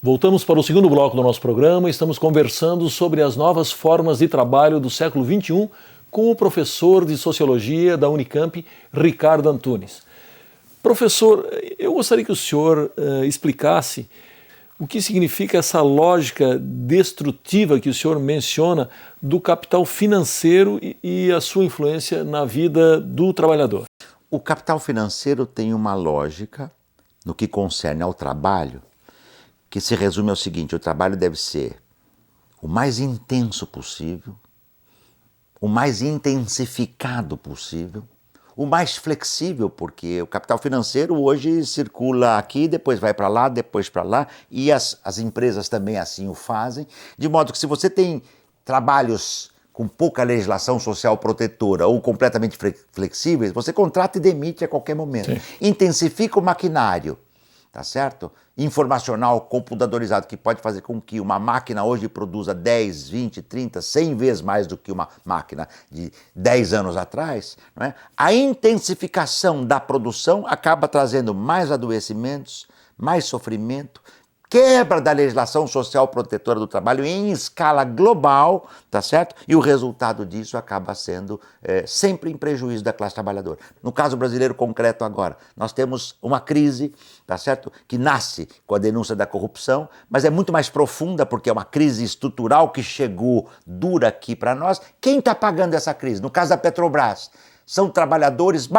Voltamos para o segundo bloco do nosso programa. Estamos conversando sobre as novas formas de trabalho do século XXI com o professor de Sociologia da Unicamp, Ricardo Antunes. Professor, eu gostaria que o senhor explicasse o que significa essa lógica destrutiva que o senhor menciona do capital financeiro e a sua influência na vida do trabalhador. O capital financeiro tem uma lógica no que concerne ao trabalho que se resume ao seguinte: o trabalho deve ser o mais intenso possível, o mais intensificado possível, o mais flexível, porque o capital financeiro hoje circula aqui, depois vai para lá, depois para lá, e as empresas também assim o fazem, de modo que se você tem trabalhos com pouca legislação social protetora ou completamente flexíveis, você contrata e demite a qualquer momento. Sim. Intensifica o maquinário, tá certo? Informacional, computadorizado, que pode fazer com que uma máquina hoje produza 10, 20, 30, 100 vezes mais do que uma máquina de 10 anos atrás, não é? A intensificação da produção acaba trazendo mais adoecimentos, mais sofrimento, quebra da legislação social protetora do trabalho em escala global, tá certo? E o resultado disso acaba sendo sempre em prejuízo da classe trabalhadora. No caso brasileiro concreto agora, nós temos uma crise, tá certo? Que nasce com a denúncia da corrupção, mas é muito mais profunda porque é uma crise estrutural que chegou dura aqui para nós. Quem está pagando essa crise? No caso da Petrobras, são trabalhadores,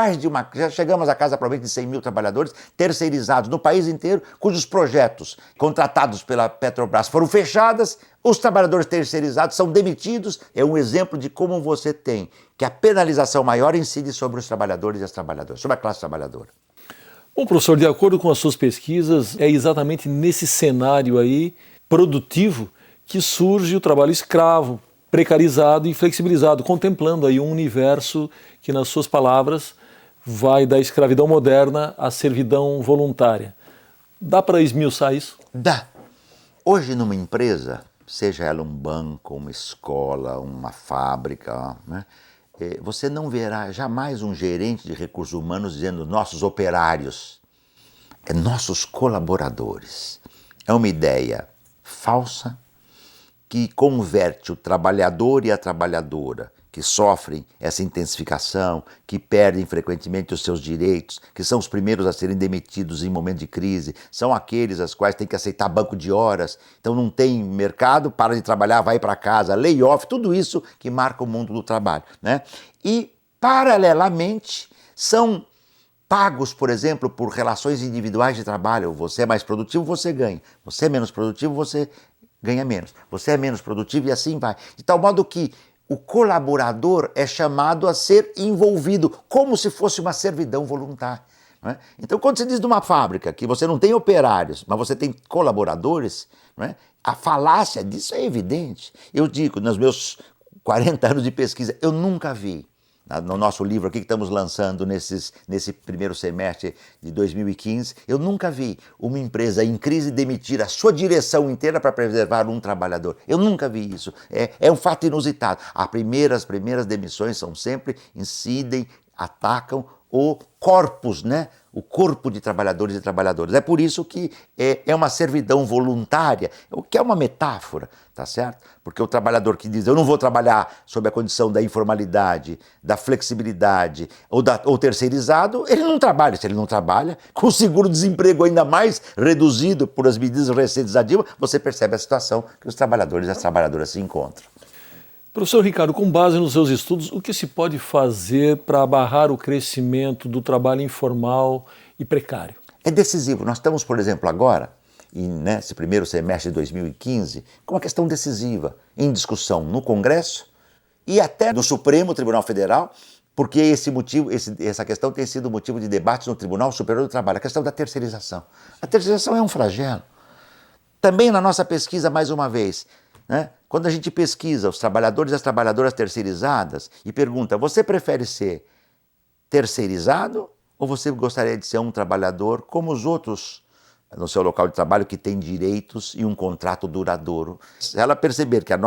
já chegamos à casa provavelmente de 100 mil trabalhadores terceirizados no país inteiro, cujos projetos contratados pela Petrobras foram fechados, os trabalhadores terceirizados são demitidos. É um exemplo de como você tem que a penalização maior incide sobre os trabalhadores e as trabalhadoras, sobre a classe trabalhadora. Bom, professor, de acordo com as suas pesquisas, é exatamente nesse cenário aí produtivo que surge o trabalho escravo, precarizado e flexibilizado, contemplando aí um universo que, nas suas palavras, vai da escravidão moderna à servidão voluntária. Dá para esmiuçar isso? Dá. Hoje numa empresa, seja ela um banco, uma escola, uma fábrica, né, você não verá jamais um gerente de recursos humanos dizendo nossos operários, é nossos colaboradores. É uma ideia falsa, que converte o trabalhador e a trabalhadora, que sofrem essa intensificação, que perdem frequentemente os seus direitos, que são os primeiros a serem demitidos em momento de crise, são aqueles as quais têm que aceitar banco de horas, então não tem mercado, para de trabalhar, vai para casa, layoff, tudo isso que marca o mundo do trabalho, né? E, paralelamente, são pagos, por exemplo, por relações individuais de trabalho. Você é mais produtivo, você ganha. Você é menos produtivo, você ganha menos. Você é menos produtivo e assim vai. De tal modo que o colaborador é chamado a ser envolvido, como se fosse uma servidão voluntária. Não é? Então, quando você diz de uma fábrica que você não tem operários, mas você tem colaboradores, não é? A falácia disso é evidente. Eu digo, nos meus 40 anos de pesquisa, eu nunca vi, no nosso livro aqui que estamos lançando nesse primeiro semestre de 2015, eu nunca vi uma empresa em crise demitir a sua direção inteira para preservar um trabalhador. Eu nunca vi isso. É um fato inusitado. As primeiras demissões são sempre, incidem, atacam o corpus, né? O corpo de trabalhadores e trabalhadoras. É por isso que é uma servidão voluntária, o que é uma metáfora, tá certo? Porque o trabalhador que diz, eu não vou trabalhar sob a condição da informalidade, da flexibilidade ou terceirizado, ele não trabalha. Se ele não trabalha, com o seguro-desemprego ainda mais reduzido por as medidas recentes da Dilma, você percebe a situação que os trabalhadores e as trabalhadoras se encontram. Professor Ricardo, com base nos seus estudos, o que se pode fazer para barrar o crescimento do trabalho informal e precário? É decisivo. Nós estamos, por exemplo, agora, nesse primeiro semestre de 2015, com uma questão decisiva em discussão no Congresso e até no Supremo Tribunal Federal, porque essa questão tem sido motivo de debate no Tribunal Superior do Trabalho, a questão da terceirização. A terceirização é um flagelo. Também na nossa pesquisa, mais uma vez, né? Quando a gente pesquisa os trabalhadores e as trabalhadoras terceirizadas e pergunta, você prefere ser terceirizado ou você gostaria de ser um trabalhador como os outros no seu local de trabalho que tem direitos e um contrato duradouro? Se ela perceber que a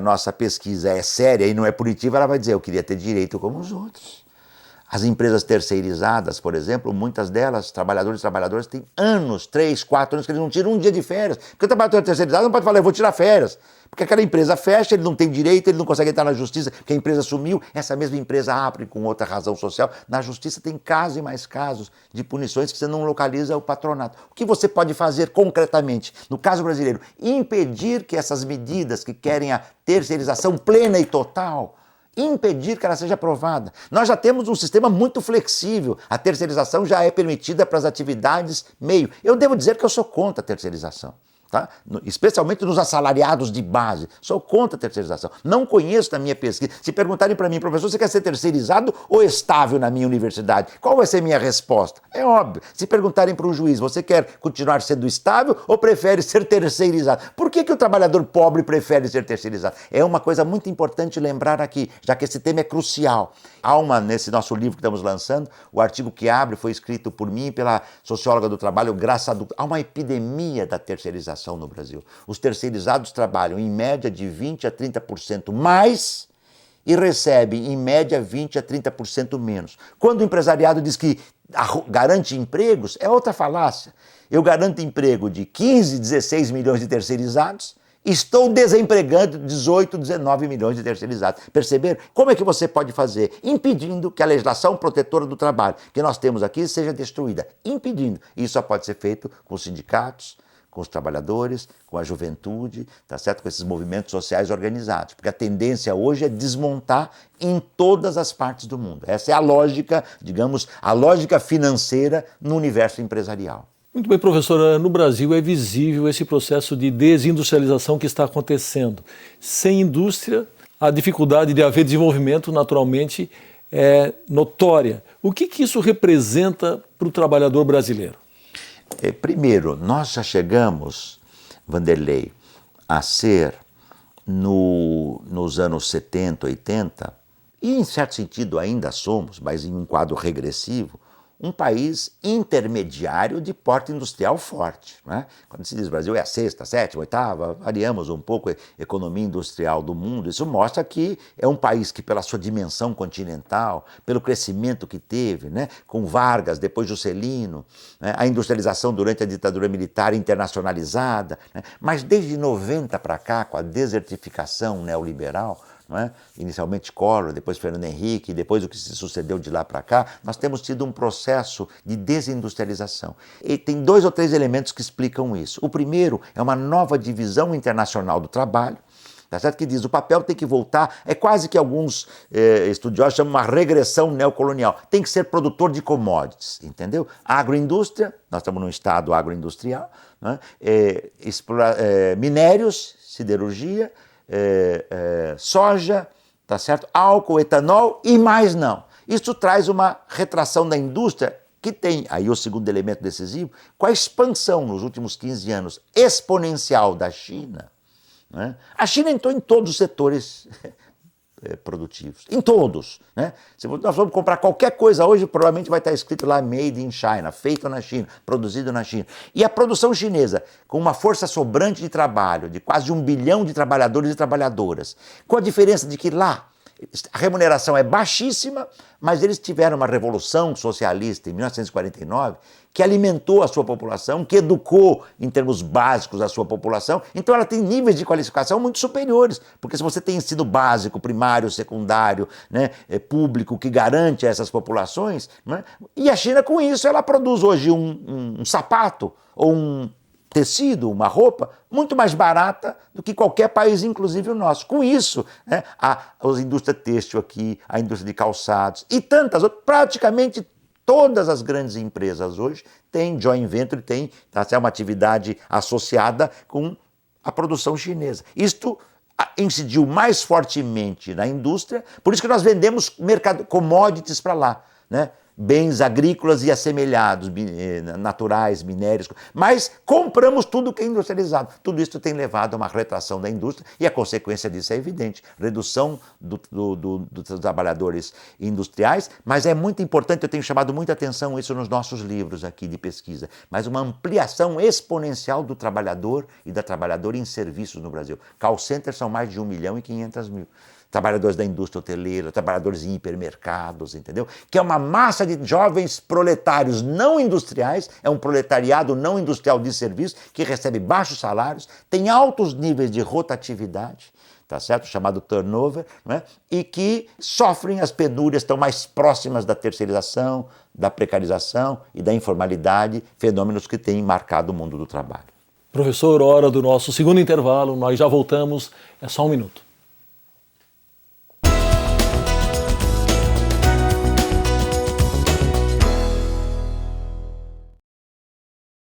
nossa pesquisa é séria e não é punitiva, ela vai dizer, eu queria ter direito como os outros. As empresas terceirizadas, por exemplo, muitas delas, trabalhadores e trabalhadoras, têm anos, 3, 4 anos, que eles não tiram um dia de férias. Porque o trabalhador terceirizado não pode falar, eu vou tirar férias. Porque aquela empresa fecha, ele não tem direito, ele não consegue entrar na justiça, porque a empresa sumiu, essa mesma empresa abre com outra razão social. Na justiça tem casos e mais casos de punições que você não localiza o patronato. O que você pode fazer concretamente, no caso brasileiro? Impedir que essas medidas que querem a terceirização plena e total, impedir que ela seja aprovada. Nós já temos um sistema muito flexível. A terceirização já é permitida para as atividades meio. Eu devo dizer que eu sou contra a terceirização. Tá? Especialmente nos assalariados de base. Sou contra a terceirização. Não conheço na minha pesquisa. Se perguntarem para mim, professor, você quer ser terceirizado ou estável na minha universidade? Qual vai ser a minha resposta? É óbvio. Se perguntarem para um juiz, você quer continuar sendo estável ou prefere ser terceirizado? Por que o trabalhador pobre prefere ser terceirizado? É uma coisa muito importante lembrar aqui, já que esse tema é crucial. Há nesse nosso livro que estamos lançando, o artigo que abre foi escrito por mim e pela socióloga do trabalho, Graça Dutra. Há uma epidemia da terceirização no Brasil. Os terceirizados trabalham em média de 20% a 30% mais e recebem em média 20% a 30% menos. Quando o empresariado diz que garante empregos, é outra falácia. Eu garanto emprego de 15, 16 milhões de terceirizados, estou desempregando 18, 19 milhões de terceirizados. Perceberam? Como é que você pode fazer? Impedindo que a legislação protetora do trabalho que nós temos aqui seja destruída. Impedindo. Isso só pode ser feito com os sindicatos, com os trabalhadores, com a juventude, tá certo? Com esses movimentos sociais organizados. Porque a tendência hoje é desmontar em todas as partes do mundo. Essa é a lógica, digamos, a lógica financeira no universo empresarial. Muito bem, professora. No Brasil é visível esse processo de desindustrialização que está acontecendo. Sem indústria, a dificuldade de haver desenvolvimento, naturalmente, é notória. O que isso representa para o trabalhador brasileiro? Primeiro, nós já chegamos, Vanderlei, a ser, nos anos 70, 80, e em certo sentido ainda somos, mas em um quadro regressivo, um país intermediário de porte industrial forte. Né? Quando se diz Brasil é a sexta, sétima, oitava, variamos um pouco a economia industrial do mundo. Isso mostra que é um país que, pela sua dimensão continental, pelo crescimento que teve, né? Com Vargas, depois Juscelino, né? A industrialização durante a ditadura militar internacionalizada, né? Mas desde 90 para cá, com a desertificação neoliberal, não é? Inicialmente Collor, depois Fernando Henrique, depois o que se sucedeu de lá para cá, nós temos tido um processo de desindustrialização. E tem 2 ou 3 elementos que explicam isso. O primeiro é uma nova divisão internacional do trabalho, tá certo? Que diz o papel tem que voltar, é quase que alguns estudiosos chamam uma regressão neocolonial. Tem que ser produtor de commodities, entendeu? Agroindústria, nós estamos num estado agroindustrial, né? Minérios, siderurgia, soja, tá certo? Álcool, etanol e mais não. Isso traz uma retração da indústria que tem, aí o segundo elemento decisivo, com a expansão nos últimos 15 anos exponencial da China, né? A China entrou em todos os setores produtivos, em todos. Né? Se nós vamos comprar qualquer coisa hoje, provavelmente vai estar escrito lá Made in China, feito na China, produzido na China. E a produção chinesa, com uma força sobrante de trabalho, de quase 1 bilhão de trabalhadores e trabalhadoras, com a diferença de que lá a remuneração é baixíssima, mas eles tiveram uma revolução socialista em 1949 que alimentou a sua população, que educou em termos básicos a sua população, então ela tem níveis de qualificação muito superiores, porque se você tem ensino básico, primário, secundário, né, público, que garante a essas populações, né, e a China com isso ela produz hoje um sapato ou um tecido, uma roupa, muito mais barata do que qualquer país, inclusive o nosso. Com isso, né, a indústria têxtil aqui, a indústria de calçados e tantas outras, praticamente todas as grandes empresas hoje têm joint venture, têm uma atividade associada com a produção chinesa. Isto incidiu mais fortemente na indústria, por isso que nós vendemos commodities para lá, né? Bens agrícolas e assemelhados, naturais, minérios, mas compramos tudo que é industrializado. Tudo isso tem levado a uma retração da indústria e a consequência disso é evidente, redução dos trabalhadores industriais, mas é muito importante, eu tenho chamado muita atenção isso nos nossos livros aqui de pesquisa, mas uma ampliação exponencial do trabalhador e da trabalhadora em serviços no Brasil. Call centers são mais de 1,5 milhão. trabalhadores da indústria hoteleira, trabalhadores em hipermercados, entendeu? Que é uma massa de jovens proletários não industriais, é um proletariado não industrial de serviço, que recebe baixos salários, tem altos níveis de rotatividade, tá certo? Chamado turnover, né? E que sofrem as penúrias, estão mais próximas da terceirização, da precarização e da informalidade, fenômenos que têm marcado o mundo do trabalho. Professor, hora do nosso segundo intervalo, nós já voltamos, é só um minuto.